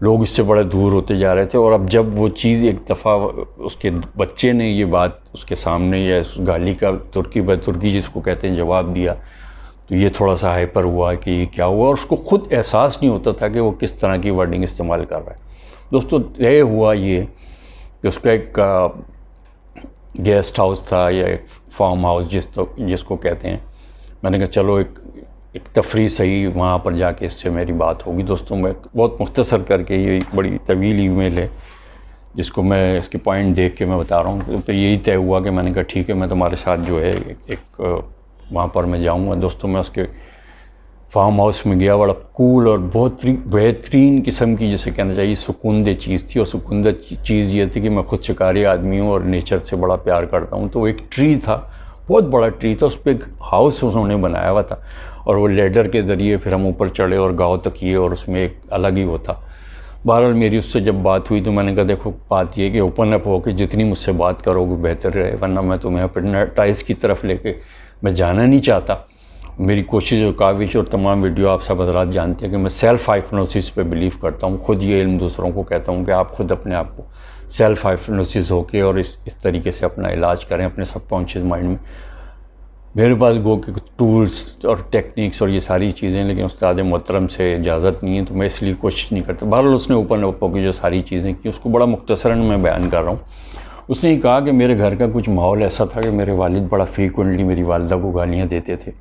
لوگ اس سے بڑے دور ہوتے جا رہے تھے. اور اب جب وہ چیز ایک دفعہ اس کے بچے نے یہ بات اس کے سامنے یا اس گالی کا ترکی بہ ترکی جس کو کہتے ہیں جواب دیا, تو یہ تھوڑا سا ہائپر ہوا کہ یہ کیا ہوا, اور اس کو خود احساس نہیں ہوتا تھا کہ وہ کس طرح کی ورڈنگ استعمال کر رہا ہے. دوستو طے ہوا یہ کہ اس کا ایک گیسٹ ہاؤس تھا یا ایک فارم ہاؤس جس کو کہتے ہیں. میں نے کہا چلو ایک تفریح صحیح وہاں پر جا کے اس سے میری بات ہوگی. دوستوں میں بہت مختصر کر کے یہ بڑی طویل ای میل ہے جس کو میں اس کے پوائنٹ دیکھ کے میں بتا رہا ہوں. تو یہی طے ہوا کہ میں نے کہا ٹھیک ہے میں تمہارے ساتھ جو ہے ایک وہاں پر میں جاؤں گا. دوستوں میں اس کے فارم ہاؤس میں گیا. بڑا کول اور بہت بہترین قسم کی جسے کہنا چاہیے سکون دہ چیز تھی. اور سکون دہ چیز یہ تھی کہ میں خود شکاری آدمی ہوں اور نیچر سے بڑا پیار کرتا ہوں. تو وہ ایک ٹری تھا, بہت بڑا ٹری تھا, اس پہ ایک ہاؤس انہوں نے بنایا ہوا تھا, اور وہ لیڈر کے ذریعے پھر ہم اوپر چڑھے اور گاؤں تک کیے, اور اس میں ایک الگ ہی وہ تھا. بہرحال میری اس سے جب بات ہوئی تو میں نے کہا دیکھو بات یہ کہ اوپن اپ ہو کے جتنی مجھ سے بات کرو گے بہتر رہے, ورنہ میں تمہیں ہپنوٹائز کی طرف لے کے میں جانا نہیں چاہتا. میری کوشش اور کاوش اور تمام ویڈیو آپ سب حضرات جانتے ہیں کہ میں سیلف ہائپنوسس پہ بلیو کرتا ہوں. خود یہ علم دوسروں کو کہتا ہوں کہ آپ خود اپنے آپ کو سیلف ہائپنوسس ہو کے اور اس طریقے سے اپنا علاج کریں اپنے سب کانشیس مائنڈ میں. میرے پاس گو کے کچھ ٹولز اور ٹیکنیکس اور یہ ساری چیزیں, لیکن استاد محترم سے اجازت نہیں ہے تو میں اس لیے کوشش نہیں کرتا. بہرحال اس نے اوپن اپ ہو کے جو ساری چیزیں کی اس کو بڑا مختصراً میں بیان کر رہا ہوں. اس نے یہ کہا کہ میرے گھر کا کچھ ماحول ایسا تھا کہ میرے والد بڑا فریکوینٹلی میری والدہ کو گالیاں دیتے تھے.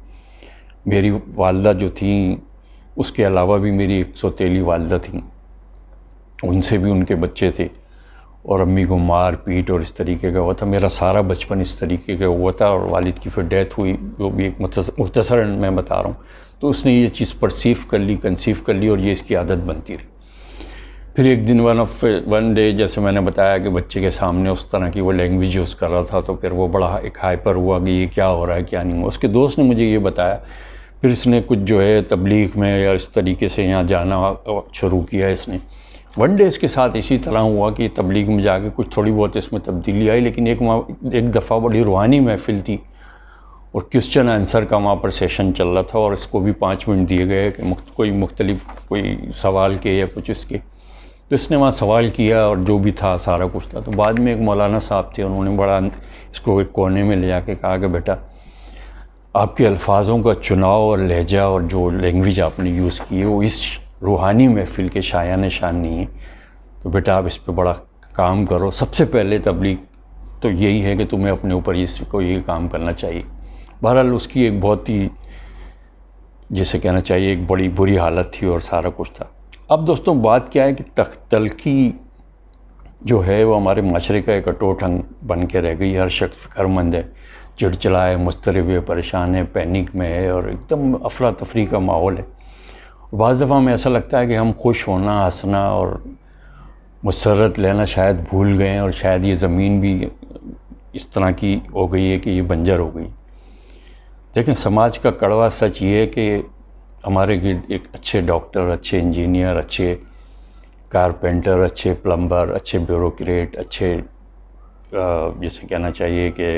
میری والدہ جو تھیں اس کے علاوہ بھی میری ایک سوتیلی والدہ تھیں, ان سے بھی ان کے بچے تھے, اور امی کو مار پیٹ اور اس طریقے کا ہوا تھا. میرا سارا بچپن اس طریقے کا ہوا تھا, اور والد کی پھر ڈیتھ ہوئی جو بھی ایک مختصراً میں بتا رہا ہوں. تو اس نے یہ چیز پرسیو کر لی, کنسیو کر لی, اور یہ اس کی عادت بنتی رہی. پھر ایک دن ون ڈے جیسے میں نے بتایا کہ بچے کے سامنے اس طرح کی وہ لینگویج یوز کر رہا تھا, تو پھر وہ بڑا ایک ہائپر ہوا کہ یہ کیا ہو رہا ہے کیا نہیں ہوا. اس کے دوست نے مجھے یہ بتایا. پھر اس نے کچھ جو ہے تبلیغ میں یا اس طریقے سے یہاں جانا شروع کیا اس نے. ون ڈے اس کے ساتھ اسی طرح ہوا کہ تبلیغ میں جا کے کچھ تھوڑی بہت اس میں تبدیلی آئی, لیکن ایک دفعہ بڑی روحانی محفل تھی اور کوسچن آنسر کا وہاں پر سیشن چل رہا تھا, اور اس کو بھی 5 منٹ دیے گئے کہ کوئی مختلف کوئی سوال کے یا کچھ اس کے. تو اس نے وہاں سوال کیا اور جو بھی تھا سارا کچھ تھا. تو بعد میں ایک مولانا صاحب تھے, انہوں نے بڑا اس کو ایک کونے میں لے جا کے کہا کہ بیٹا آپ کے الفاظوں کا چناؤ اور لہجہ اور جو لینگویج آپ نے یوز کی ہے وہ اس روحانی محفل کے شایان شان نہیں ہے, تو بیٹا آپ اس پہ بڑا کام کرو. سب سے پہلے تبلیغ تو یہی ہے کہ تمہیں اپنے اوپر اس کو یہ کام کرنا چاہیے. بہرحال اس کی ایک بہت ہی جسے کہنا چاہیے ایک بڑی بری حالت تھی اور سارا کچھ تھا. اب دوستوں بات کیا ہے کہ تلخی جو ہے وہ ہمارے معاشرے کا ایک اٹوٹ انگ بن کے رہ گئی. ہر شخص فکر مند ہے, چڑچڑا ہے, مضطرب ہے, پریشان ہے, پینک میں ہے, اور ایک دم افراتفری کا ماحول ہے. بعض دفعہ ہمیں ایسا لگتا ہے کہ ہم خوش ہونا, ہنسنا اور مسرت لینا شاید بھول گئے ہیں, اور شاید یہ زمین بھی اس طرح کی ہو گئی ہے کہ یہ بنجر ہو گئی. لیکن سماج کا کڑوا سچ یہ ہے کہ ہمارے گرد ایک اچھے ڈاکٹر, اچھے انجینئر, اچھے کارپینٹر, اچھے پلمبر, اچھے بیوروکریٹ, اچھے جسے کہنا چاہیے کہ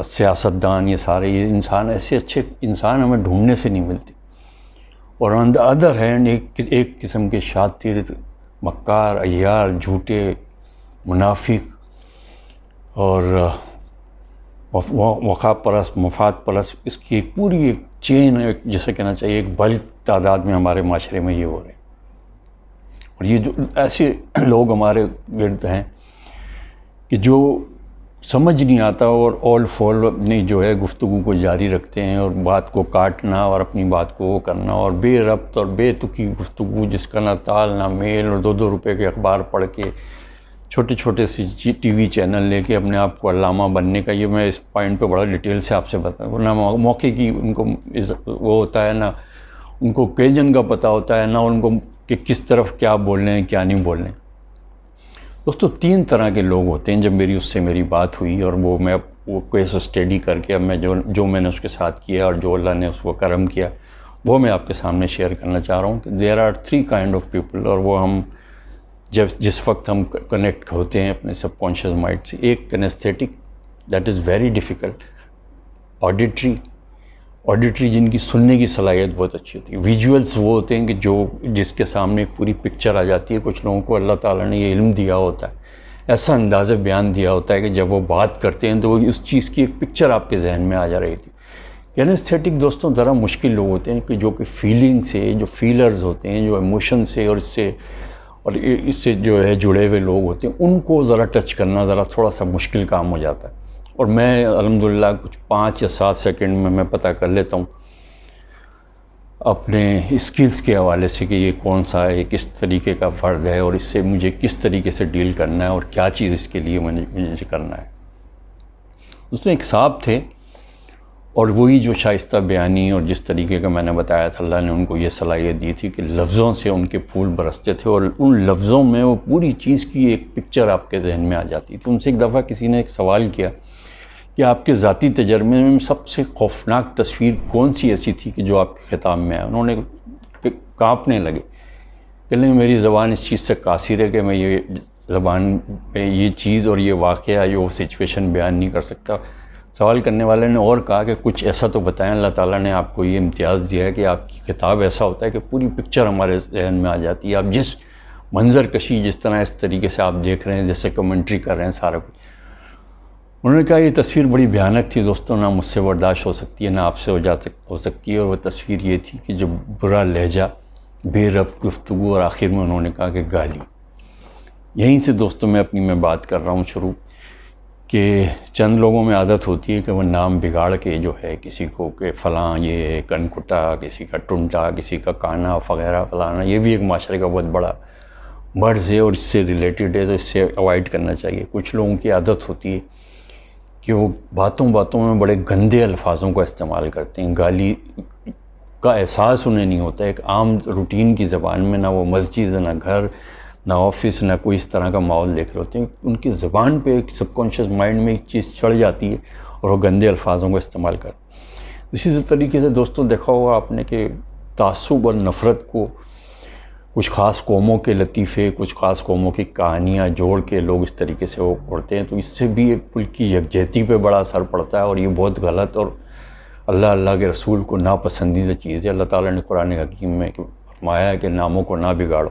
سیاستدان, یہ سارے یہ انسان ایسے اچھے انسان ہمیں ڈھونڈنے سے نہیں ملتے. اور آن دا ادر ہینڈ ایک قسم کے شاطر, مکار, عیار, جھوٹے, منافق اور وقار پرست, مفاد پرست, اس کی ایک پوری ایک چین ہے جسے کہنا چاہیے ایک بلک تعداد میں ہمارے معاشرے میں یہ ہو رہے ہیں. اور یہ جو ایسے لوگ ہمارے گرد ہیں کہ جو سمجھ نہیں آتا اور آل فول اپنی جو ہے گفتگو کو جاری رکھتے ہیں, اور بات کو کاٹنا اور اپنی بات کو وہ کرنا, اور بے ربط اور بے تکی گفتگو جس کا نہ تال نہ میل, اور 2-2 روپے کے اخبار پڑھ کے چھوٹے چھوٹے سی ٹی وی چینل لے کے اپنے آپ کو علامہ بننے کا. یہ میں اس پوائنٹ پہ بڑا ڈیٹیل سے آپ سے بتاؤں, نہ موقع کی ان کو وہ ہوتا ہے, نہ ان کو اوکیزن کا پتہ ہوتا ہے, نہ ان کو کہ کس طرف کیا بولنے ہیں کیا نہیں بولنے. دوستو 3 طرح کے لوگ ہوتے ہیں. جب اس سے میری بات ہوئی اور وہ کیس اسٹڈی کر کے اب میں جو میں نے اس کے ساتھ کیا اور جو اللہ نے اس کو کرم کیا وہ میں آپ کے سامنے شیئر کرنا چاہ رہا ہوں کہ there are 3 kind of people. اور وہ ہم جس وقت ہم کنیکٹ ہوتے ہیں اپنے سب کانشیس مائنڈ سے, ایک kinesthetic, that is very difficult, auditory, auditory جن کی سننے کی صلاحیت بہت اچھی ہوتی ہے. ویژولس وہ ہوتے ہیں کہ جس کے سامنے ایک پوری پکچر آ جاتی ہے. کچھ لوگوں کو اللہ تعالیٰ نے یہ علم دیا ہوتا ہے, ایسا انداز بیان دیا ہوتا ہے کہ جب وہ بات کرتے ہیں تو وہ اس چیز کی ایک پکچر آپ کے ذہن میں آ جا رہی تھی. کینیستھیٹک دوستوں ذرا مشکل لوگ ہوتے ہیں کہ جو کہ فیلنگ سے, جو فیلرز ہوتے ہیں, جو ایموشن سے اور اس سے جو ہے جڑے ہوئے لوگ ہوتے ہیں, ان کو ذرا ٹچ کرنا ذرا تھوڑا سا مشکل کام ہو جاتا ہے. اور میں الحمدللہ کچھ 5 یا 7 سیکنڈ میں پتہ کر لیتا ہوں اپنے اسکلز کے حوالے سے کہ یہ کون سا ہے, کس طریقے کا فرد ہے, اور اس سے مجھے کس طریقے سے ڈیل کرنا ہے, اور کیا چیز اس کے لیے مجھے کرنا ہے. اس میں ایک صاحب تھے, اور وہی جو شائستہ بیانی اور جس طریقے کا میں نے بتایا تھا, اللہ نے ان کو یہ صلاحیت دی تھی کہ لفظوں سے ان کے پھول برستے تھے, اور ان لفظوں میں وہ پوری چیز کی ایک پکچر آپ کے ذہن میں آ جاتی. تو ان سے ایک دفعہ کسی نے ایک سوال کیا کہ آپ کے ذاتی تجربے میں سب سے خوفناک تصویر کون سی ایسی تھی کہ جو آپ کے خطاب میں آیا؟ انہوں نے کانپنے لگے, کہنے لگے میری زبان اس چیز سے قاصر ہے کہ میں یہ زبان پہ یہ چیز اور یہ واقعہ, یہ سچویشن بیان نہیں کر سکتا. سوال کرنے والے نے اور کہا کہ کچھ ایسا تو بتائیں, اللہ تعالیٰ نے آپ کو یہ امتیاز دیا ہے کہ آپ کی خطاب ایسا ہوتا ہے کہ پوری پکچر ہمارے ذہن میں آ جاتی ہے. آپ جس منظر کشی, جس طرح اس طریقے سے آپ دیکھ رہے ہیں, جیسے کمنٹری کر رہے ہیں, سارا کچھ. انہوں نے کہا یہ تصویر بڑی بھیانک تھی دوستوں, نہ مجھ سے برداشت ہو سکتی ہے, نہ آپ سے ہو سکتی ہے. اور وہ تصویر یہ تھی کہ جو برا لہجہ, بے ربط گفتگو, اور آخر میں انہوں نے کہا کہ گالی. یہیں سے دوستوں میں بات کر رہا ہوں شروع, کہ چند لوگوں میں عادت ہوتی ہے کہ وہ نام بگاڑ کے جو ہے کسی کو کہ فلاں یہ کنکٹا, کسی کا ٹنٹا, کسی کا کانا وغیرہ فلانا. یہ بھی ایک معاشرے کا بہت بڑا مرض ہے اور اس سے ریلیٹڈ ہے, تو اس سے اوائڈ کرنا چاہیے. کچھ لوگوں کی عادت ہوتی ہے کہ وہ باتوں میں بڑے گندے الفاظوں کا استعمال کرتے ہیں. گالی کا احساس انہیں نہیں ہوتا. ایک عام روٹین کی زبان میں نہ وہ مسجد, نہ گھر, نہ آفس, نہ کوئی اس طرح کا ماحول دیکھ رہے ہوتے ہیں. ان کی زبان پہ ایک سب کانشیس مائنڈ میں ایک چیز چڑھ جاتی ہے اور وہ گندے الفاظوں کا استعمال کرتے ہیں. اسی طریقے سے دوستوں دیکھا ہوگا آپ نے کہ تعصب اور نفرت کو کچھ خاص قوموں کے لطیفے, کچھ خاص قوموں کی کہانیاں جوڑ کے لوگ اس طریقے سے وہ پڑھتے ہیں, تو اس سے بھی ایک ملک کی یکجہتی پہ بڑا اثر پڑتا ہے, اور یہ بہت غلط اور اللہ کے رسول کو ناپسندیدہ چیز ہے. اللہ تعالیٰ نے قرآن حکیم میں فرمایا ہے کہ ناموں کو نہ بگاڑو.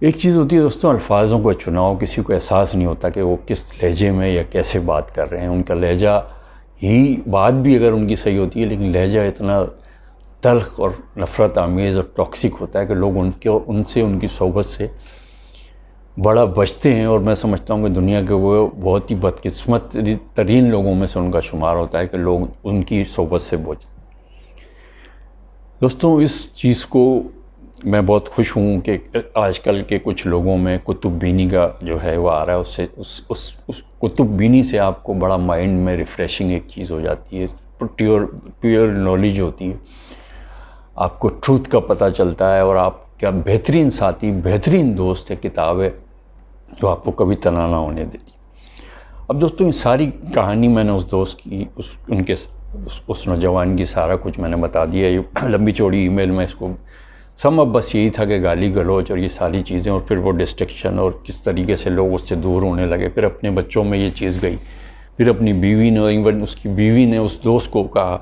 ایک چیز ہوتی ہے دوستوں الفاظوں کو چناؤ. کسی کو احساس نہیں ہوتا کہ وہ کس لہجے میں یا کیسے بات کر رہے ہیں. ان کا لہجہ ہی, بات بھی اگر ان کی صحیح ہوتی ہے, لیکن لہجہ اتنا تلخ اور نفرت آمیز اور ٹاکسک ہوتا ہے کہ لوگ ان کی صحبت سے بڑا بچتے ہیں. اور میں سمجھتا ہوں کہ دنیا کے وہ بہت ہی بدقسمت ترین لوگوں میں سے ان کا شمار ہوتا ہے کہ لوگ ان کی صحبت سے بچیں. دوستوں اس چیز کو میں بہت خوش ہوں کہ آج کل کے کچھ لوگوں میں کتب بینی کا جو ہے وہ آ رہا ہے. اس کتب بینی سے آپ کو بڑا مائنڈ میں ریفریشنگ ایک چیز ہو جاتی ہے, پیور نالج ہوتی ہے, آپ کو ٹروتھ کا پتہ چلتا ہے, اور آپ کا بہترین ساتھی, بہترین دوست ہے کتاب ہے جو آپ کو کبھی تنہا نہ ہونے دیتی. اب دوستوں یہ ساری کہانی میں نے اس دوست کی, اس نوجوان کی سارا کچھ میں نے بتا دیا. یہ لمبی چوڑی ای میل میں اس کو اب بس یہی تھا کہ گالی گلوچ اور یہ ساری چیزیں, اور پھر وہ ڈسٹریکشن, اور کس طریقے سے لوگ اس سے دور ہونے لگے. پھر اپنے بچوں میں یہ چیز گئی, پھر اپنی بیوی نے, ایون اس کی بیوی نے اس دوست کو کہا.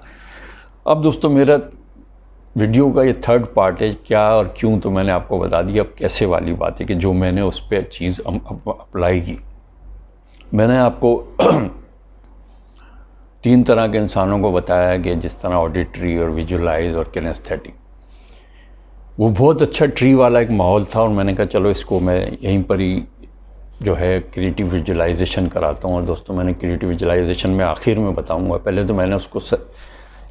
اب دوستوں میرا ویڈیو کا یہ 3rd پارٹ ہے, کیا اور کیوں, تو میں نے آپ کو بتا دیا. اب کیسے والی بات ہے کہ جو میں نے اس پہ چیز اپلائی کی. میں نے آپ کو 3 طرح کے انسانوں کو بتایا کہ جس طرح آڈیٹری اور ویژولائز اور کینیستھیٹک. وہ بہت اچھا ٹری والا ایک ماحول تھا, اور میں نے کہا چلو اس کو میں یہیں پر ہی جو ہے کریٹیو ویژولائزیشن کراتا ہوں. اور دوستوں میں نے کریٹیو ویژولائزیشن میں آخر میں بتاؤں گا. پہلے تو میں نے اس کو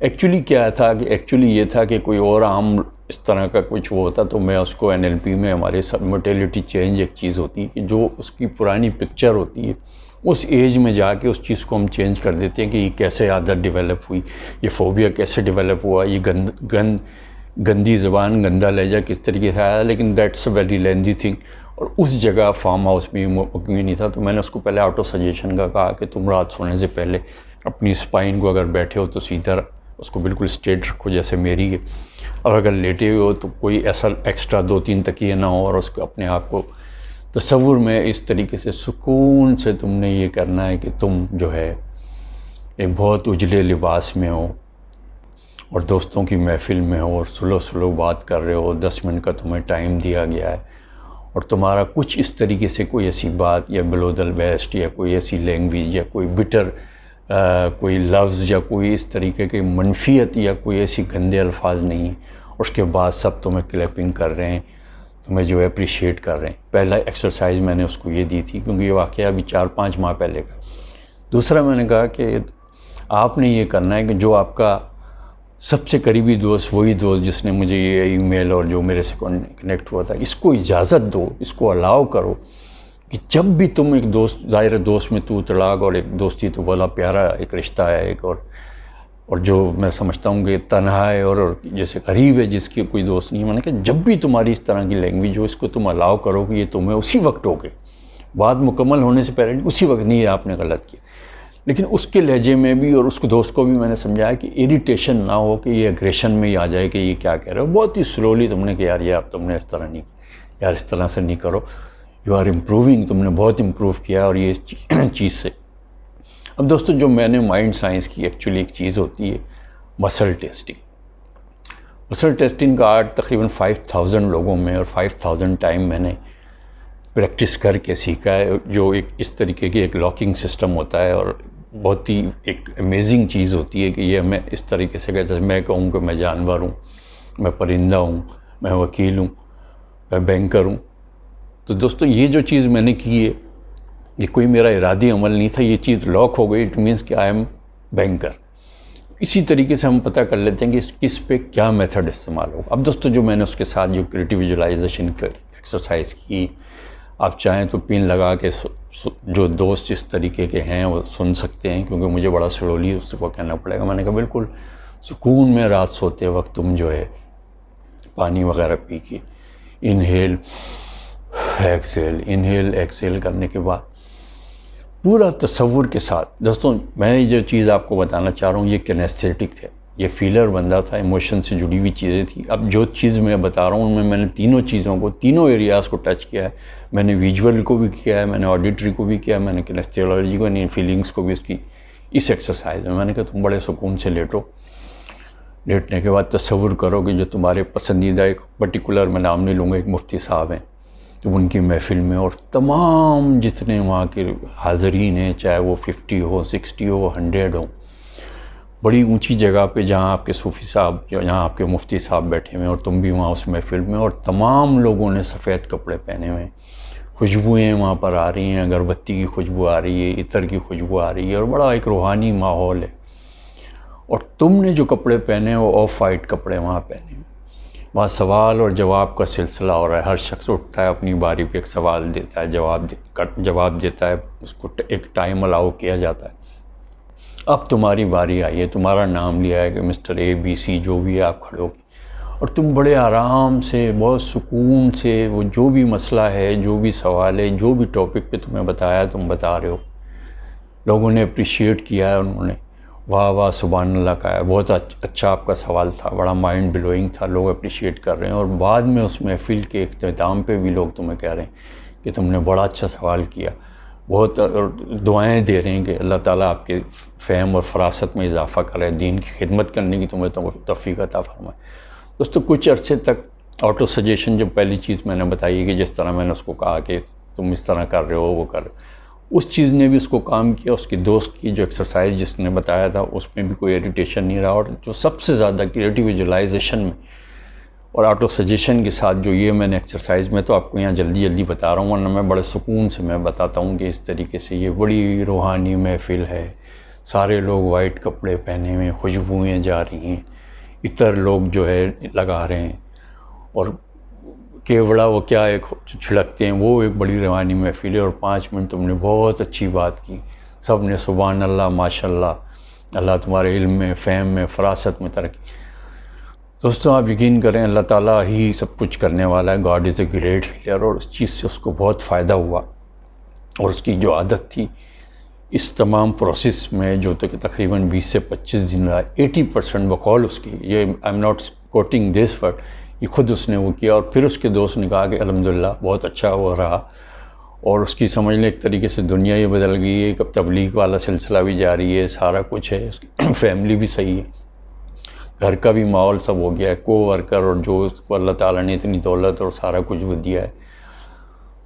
ایکچولی کیا تھا کہ ایکچولی یہ تھا کہ کوئی اور عام اس طرح کا کچھ وہ ہوتا تو میں اس کو NLP میں ہمارے موٹیلٹی چینج ایک چیز ہوتی ہے کہ جو اس کی پرانی پکچر ہوتی ہے اس ایج میں جا کے اس چیز کو ہم چینج کر دیتے ہیں کہ یہ کیسے عادت ڈیولپ ہوئی, یہ فوبیا کیسے ڈیولپ ہوا, یہ گندی زبان, گندا لہجہ کس طریقے سے آیا. لیکن that's a very lengthy thing, اور اس جگہ فارم ہاؤس میں ممکن نہیں تھا. تو میں نے اس کو پہلے آٹو سجیشن کا کہا کہ تم رات سونے سے پہلے اپنی اسپائن کو اگر بیٹھے ہو تو سیدھا اس کو بالکل اسٹریٹ رکھو جیسے میری ہے, اور اگر لیٹے ہوئے ہو تو کوئی ایسا ایکسٹرا 2-3 تکیے نہ ہو, اور اس کو اپنے آپ کو تصور میں اس طریقے سے سکون سے تم نے یہ کرنا ہے کہ تم جو ہے ایک بہت اجلے لباس میں ہو, اور دوستوں کی محفل میں ہو اور سلو سلو بات کر رہے ہو، 10 منٹ کا تمہیں ٹائم دیا گیا ہے، اور تمہارا کچھ اس طریقے سے کوئی ایسی بات یا بلو دا بیسٹ یا کوئی ایسی لینگویج یا کوئی بٹر کوئی لفظ یا کوئی اس طریقے کی منفیت یا کوئی ایسی گندے الفاظ نہیں، اور اس کے بعد سب تمہیں کلیپنگ کر رہے ہیں، تمہیں جو اپریشیٹ کر رہے ہیں۔ پہلا ایکسرسائز میں نے اس کو یہ دی تھی، کیونکہ یہ واقعہ ابھی 4-5 ماہ پہلے کا۔ دوسرا میں نے کہا کہ آپ نے یہ کرنا ہے کہ جو آپ کا سب سے قریبی دوست، وہی دوست جس نے مجھے یہ ای میل اور جو میرے سے کنیکٹ ہوا تھا، اس کو اجازت دو، اس کو الاؤ کرو کہ جب بھی تم ایک دوست، ظاہر دوست میں تو طلاق اور ایک دوستی تو بڑا پیارا ایک رشتہ ہے ایک، اور جو میں سمجھتا ہوں کہ تنہا ہے اور جیسے قریب ہے جس کی کوئی دوست نہیں ہے، میں نے کہا جب بھی تمہاری اس طرح کی لینگویج ہو، اس کو تم الاؤ کرو کہ یہ تمہیں اسی وقت ہوگے، بات مکمل ہونے سے پہلے اسی وقت نہیں ہے، آپ نے غلط کیا۔ لیکن اس کے لہجے میں بھی اور اس کو دوست کو بھی میں نے سمجھایا کہ اریٹیشن نہ ہو کہ یہ اگریشن میں ہی آ جائے کہ یہ کیا کہہ رہے ہو، بہت ہی سلولی تم نے کہ یار یہ اب تم نے اس طرح نہیں، یار اس طرح سے نہیں کرو، یو آر امپروونگ، تم نے بہت امپروو کیا اور یہ اس چیز سے۔ اب دوستو جو میں نے مائنڈ سائنس کی ایکچولی ایک چیز ہوتی ہے مسل ٹیسٹنگ۔ مسل ٹیسٹنگ کا آرٹ تقریباً 5000 لوگوں میں اور 5000 ٹائم میں نے پریکٹس کر کے سیکھا ہے، جو ایک اس طریقے کی ایک لاکنگ سسٹم ہوتا ہے اور بہت ہی ایک امیزنگ چیز ہوتی ہے کہ یہ میں اس طریقے سے کہ جیسے میں کہوں کہ میں جانور ہوں، میں پرندہ ہوں، میں وکیل ہوں، میں بینکر ہوں، تو دوستو یہ جو چیز میں نے کی ہے یہ کوئی میرا ارادی عمل نہیں تھا، یہ چیز لاک ہو گئی، اٹ مینس کہ آئی ایم بینکر۔ اسی طریقے سے ہم پتہ کر لیتے ہیں کہ کس پہ کیا میتھڈ استعمال ہوگا۔ اب دوستو جو میں نے اس کے ساتھ جو کریٹو ویژولائزیشن ایکسرسائز کی، آپ چاہیں تو پن لگا کے جو دوست اس طریقے کے ہیں وہ سن سکتے ہیں، کیونکہ مجھے بڑا سلولی اس کو کہنا پڑے گا۔ میں نے کہا بالکل سکون میں رات سوتے وقت تم جو ہے پانی وغیرہ پی کے انہیل ایکسیل، انہیل ایکسیل کرنے کے بعد پورا تصور کے ساتھ، دوستوں میں جو چیز آپ کو بتانا چاہ رہا ہوں یہ کینیستھیٹک تھے، یہ فیلر بندہ تھا، ایموشن سے جڑی ہوئی چیزیں تھیں۔ اب جو چیز میں بتا رہا ہوں ان میں نے تینوں چیزوں کو، تینوں ایریاز کو ٹچ کیا ہے، میں نے ویژول کو بھی کیا ہے، میں نے آڈیٹری کو بھی کیا ہے، میں نے کینیستھیولوجی کو، یعنی فیلنگس کو بھی اس کی اس ایکسرسائز میں نے کہا تم بڑے سکون سے لیٹو، لیٹنے کے بعد تصور کرو کہ جو تمہارے پسندیدہ ایک پرٹیکولر، میں نام نہیں لوں گا، ایک مفتی صاحب ہیں، تم ان کی محفل میں اور تمام جتنے وہاں کے حاضرین ہیں، چاہے وہ 50 ہو، 60 ہو، 100 ہو، بڑی اونچی جگہ پہ جہاں آپ کے صوفی صاحب، جہاں آپ کے مفتی صاحب بیٹھے ہوئے اور تم بھی وہاں اس محفل میں، اور تمام لوگوں نے سفید کپڑے پہنے ہوئے ہیں، خوشبوئیں وہاں پر آ رہی ہیں، اگربتی کی خوشبو آ رہی ہے، عطر کی خوشبو آ رہی ہے، اور بڑا ایک روحانی ماحول ہے، اور تم نے جو کپڑے پہنے وہ آف وائٹ کپڑے وہاں پہنے ہیں، وہاں سوال اور جواب کا سلسلہ ہو رہا ہے، ہر شخص اٹھتا ہے اپنی باری پہ ایک سوال دیتا ہے، جواب دیتا ہے، اس کو ایک ٹائم الاؤ کیا جاتا ہے۔ اب تمہاری باری آئی ہے، تمہارا نام لیا ہے کہ مسٹر اے بی سی جو بھی ہے، آپ کھڑے ہو گے اور تم بڑے آرام سے بہت سکون سے وہ جو بھی مسئلہ ہے، جو بھی سوال ہے، جو بھی ٹاپک پہ تمہیں بتایا تم بتا رہے ہو، لوگوں نے اپریشیٹ کیا ہے، انہوں نے واہ واہ سبحان اللہ کہا ہے، بہت اچھا آپ کا سوال تھا، بڑا مائنڈ بلوئنگ تھا، لوگ اپریشیٹ کر رہے ہیں، اور بعد میں اس محفل کے اختتام پہ بھی لوگ تمہیں کہہ رہے ہیں کہ تم نے بڑا اچھا سوال کیا، بہت دعائیں دے رہے ہیں کہ اللہ تعالیٰ آپ کے فہم اور فراست میں اضافہ کرے، دین کی خدمت کرنے کی تمہیں توفیق عطا فرمائے۔ دوستو کچھ عرصے تک آٹو سجیشن جو پہلی چیز میں نے بتائی کہ جس طرح میں نے اس کو کہا کہ تم اس طرح کر رہے ہو وہ کر رہے ہو، اس چیز نے بھی اس کو کام کیا، اس کے دوست کی جو ایکسرسائز جس نے بتایا تھا اس میں بھی کوئی ایریٹیشن نہیں رہا، اور جو سب سے زیادہ کریٹو ویژولائزیشن میں اور آٹو سجیشن کے ساتھ جو یہ میں نے ایکسرسائز، میں تو آپ کو یہاں جلدی جلدی بتا رہا ہوں ورنہ میں بڑے سکون سے میں بتاتا ہوں کہ اس طریقے سے یہ بڑی روحانی محفل ہے، سارے لوگ وائٹ کپڑے پہنے ہوئے، خوشبوئیں جا رہی ہیں، عطر لوگ جو ہے لگا رہے ہیں، اور کیوڑا وہ کیا ایک چھڑکتے ہیں، وہ ایک بڑی روحانی محفل ہے، اور 5 منٹ تم نے بہت اچھی بات کی، سب نے سبحان اللہ ماشاءاللہ، اللہ تمہارے علم میں، فہم میں، فراست میں ترقی۔ دوستوں آپ یقین کریں اللہ تعالیٰ ہی سب کچھ کرنے والا ہے، God is a great healer, اور اس چیز سے اس کو بہت فائدہ ہوا، اور اس کی جو عادت تھی اس تمام پروسیس میں جو تقریباً 20 سے 25 دن رہا، 80% بقول اس کی، یہ I am not quoting this word, یہ خود اس نے وہ کیا، اور پھر اس کے دوست نے کہا کہ الحمدللہ بہت اچھا وہ رہا، اور اس کی سمجھ لیں ایک طریقے سے دنیا ہی بدل گئی ہے، تبلیغ والا سلسلہ بھی جاری ہے، سارا کچھ ہے، اس کی فیملی بھی صحیح ہے، گھر کا بھی ماحول سب ہو گیا ہے، کو ورکر اور جو اس کو اللہ تعالیٰ نے اتنی دولت اور سارا کچھ وہ دیا ہے.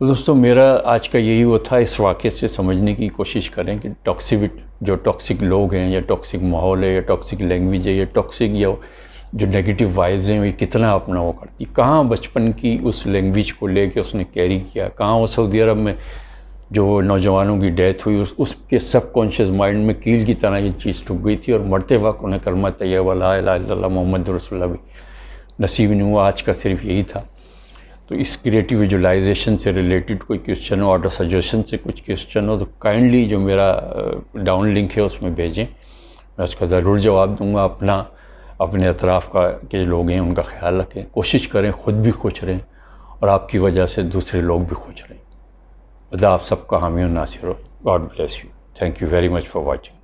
تو دوستو میرا آج کا یہی وہ تھا، اس واقعے سے سمجھنے کی کوشش کریں کہ ٹاکسک لوگ ہیں یا ٹاکسک ماحول ہے یا ٹاکسک لینگویج ہے یا ٹاکسک یا جو نیگیٹو وائبز ہیں وہ کتنا اپنا وہ کرتی، کہاں بچپن کی اس لینگویج کو لے کے اس نے کیری کیا، کہاں وہ سعودی عرب میں جو نوجوانوں کی ڈیتھ ہوئی اس کے سب کانشیس مائنڈ میں کیل کی طرح یہ چیز ٹک گئی تھی، اور مرتے وقت انہیں کلمہ طیبہ لا الہ الا اللہ محمد رسول اللہ بھی نصیب نہیں ہوا. آج کا صرف یہی تھا. تو اس کریٹیو ویژولائزیشن سے ریلیٹڈ کوئی کویسچن ہو، آٹو سجیشن سے کچھ کویسچن ہو تو کائنڈلی جو میرا ڈاؤن لنک ہے اس میں بھیجیں، میں اس کا ضرور جواب دوں گا. اپنے اطراف کا کے لوگ ہیں ان کا خیال رکھیں، کوشش کریں خود بھی خوش رہیں اور آپ کی وجہ سے دوسرے لوگ بھی خوش رہیں. خدا آپ سب کا حامی و ناصر ہو. God bless you. Thank you very much for watching.